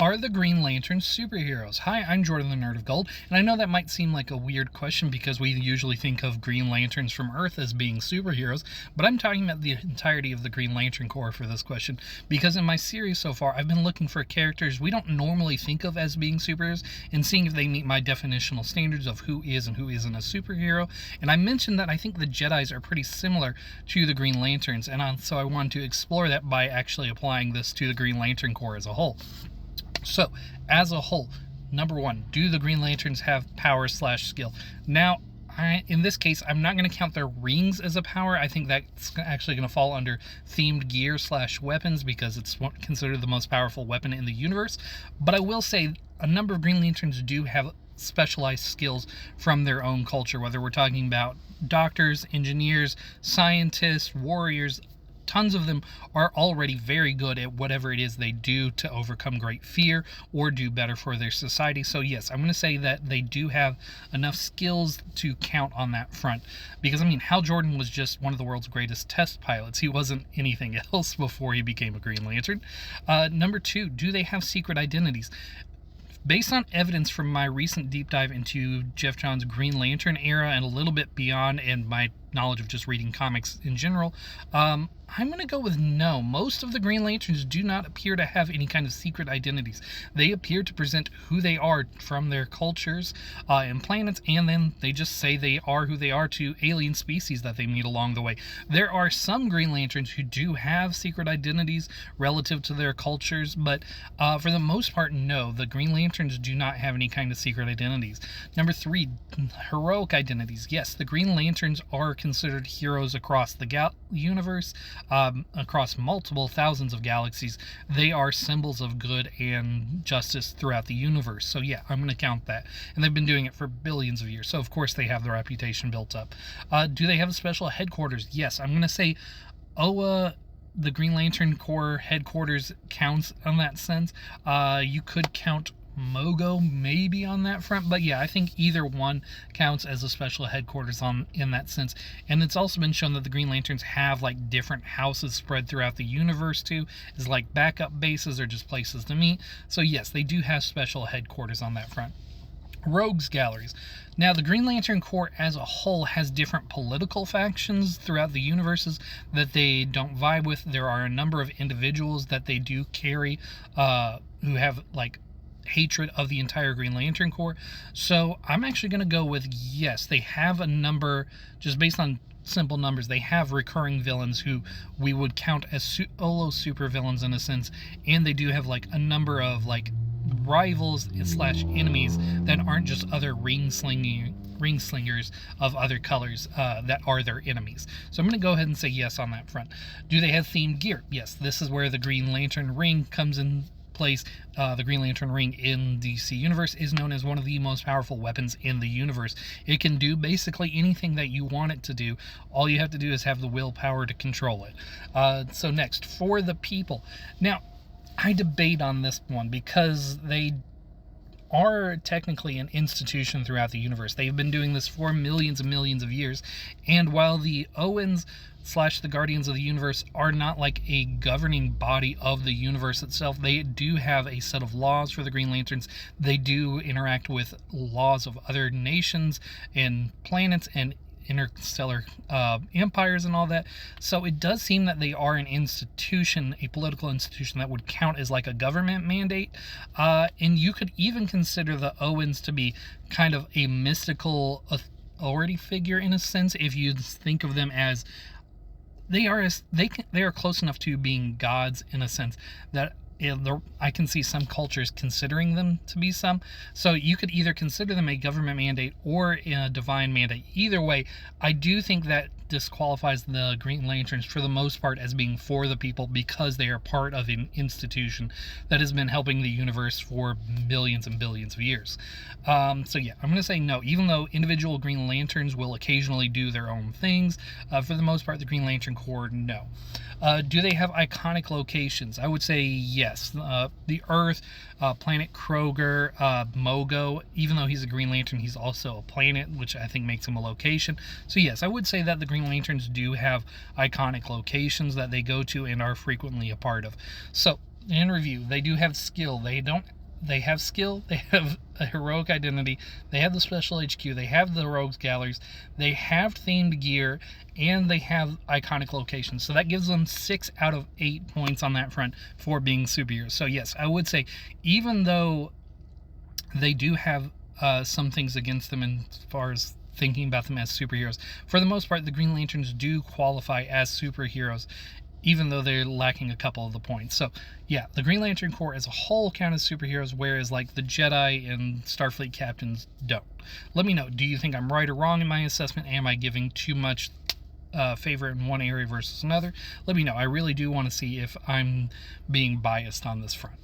Are the Green Lanterns superheroes? Hi, I'm Jordan the Nerd of Gold, and I know that might seem like a weird question because we usually think of Green Lanterns from Earth as being superheroes, but I'm talking about the entirety of the Green Lantern Corps for this question because in my series so far, I've been looking for characters we don't normally think of as being superheroes and seeing if they meet my definitional standards of who is and who isn't a superhero. And I mentioned that I think the Jedis are pretty similar to the Green Lanterns, and so I wanted to explore that by actually applying this to the Green Lantern Corps as a whole. So, as a whole, number one, do the Green Lanterns have power/skill? Now, in this case, I'm not going to count their rings as a power. I think that's actually going to fall under themed gear/weapons because it's considered the most powerful weapon in the universe. But I will say a number of Green Lanterns do have specialized skills from their own culture, whether we're talking about doctors, engineers, scientists, warriors. Tons of them are already very good at whatever it is they do to overcome great fear or do better for their society. So yes, I'm going to say that they do have enough skills to count on that front. Because, I mean, Hal Jordan was just one of the world's greatest test pilots. He wasn't anything else before he became a Green Lantern. Number two, do they have secret identities? Based on evidence from my recent deep dive into Geoff Johns' Green Lantern era and a little bit beyond, and my knowledge of just reading comics in general, I'm going to go with no. Most of the Green Lanterns do not appear to have any kind of secret identities. They appear to present who they are from their cultures and planets, and then they just say they are who they are to alien species that they meet along the way. There are some Green Lanterns who do have secret identities relative to their cultures, but for the most part, no. The Green Lanterns do not have any kind of secret identities. Number three, heroic identities. Yes, the Green Lanterns are considered heroes across the universe. Across multiple thousands of galaxies, they are symbols of good and justice throughout the universe. So yeah, I'm going to count that. And they've been doing it for billions of years, so of course they have the reputation built up. Do they have a special headquarters? Yes, I'm going to say Oa, the Green Lantern Corps headquarters, counts on that sense. You could count Mogo maybe on that front, but yeah, I think either one counts as a special headquarters in that sense. And it's also been shown that the Green Lanterns have like different houses spread throughout the universe too, as like backup bases or just places to meet. So yes, they do have special headquarters on that front. Rogues galleries. Now, the Green Lantern Corps as a whole has different political factions throughout the universes that they don't vibe with. There are a number of individuals that they do carry who have like hatred of the entire Green Lantern Corps. So I'm actually going to go with yes, they have a number, just based on simple numbers, they have recurring villains who we would count as solo super villains in a sense, and they do have like a number of like rivals slash enemies that aren't just other ring slingers of other colors that are their enemies. So I'm going to go ahead and say yes on that front. Do they have themed gear? Yes, this is where the Green Lantern ring comes in place. The Green Lantern ring in DC Universe is known as one of the most powerful weapons in the universe. It can do basically anything that you want it to do. All you have to do is have the willpower to control it. So next, for the people. Now, I debate on this one because they are technically an institution throughout the universe. They've been doing this for millions and millions of years, and while the Owens / the Guardians of the Universe are not like a governing body of the universe itself, they do have a set of laws for the Green Lanterns. They do interact with laws of other nations and planets and interstellar empires and all that. So it does seem that they are an institution, a political institution that would count as like a government mandate. And you could even consider the Owens to be kind of a mystical authority figure in a sense, if you think of them as they are close enough to being gods in a sense that I can see some cultures considering them to be some. So you could either consider them a government mandate or a divine mandate. Either way, I do think that disqualifies the Green Lanterns for the most part as being for the people because they are part of an institution that has been helping the universe for billions and billions of years. So yeah, I'm going to say no. Even though individual Green Lanterns will occasionally do their own things, for the most part, the Green Lantern Corps, no. Do they have iconic locations? I would say yes. The Earth, Planet Kroger, Mogo. Even though he's a Green Lantern, he's also a planet, which I think makes him a location. So yes, I would say that the Green Lanterns do have iconic locations that they go to and are frequently a part of. So in review, they do have skill. They have skill, they have a heroic identity, they have the special HQ, they have the rogues galleries, they have themed gear, and they have iconic locations. So that gives them 6 out of 8 points on that front for being superheroes. So yes, I would say, even though they do have some things against them as far as thinking about them as superheroes, for the most part, the Green Lanterns do qualify as superheroes, even though they're lacking a couple of the points. So yeah, the Green Lantern Corps as a whole count as superheroes, whereas like the Jedi and Starfleet captains don't. Let me know, do you think I'm right or wrong in my assessment? Am I giving too much favor in one area versus another? Let me know. I really do want to see if I'm being biased on this front.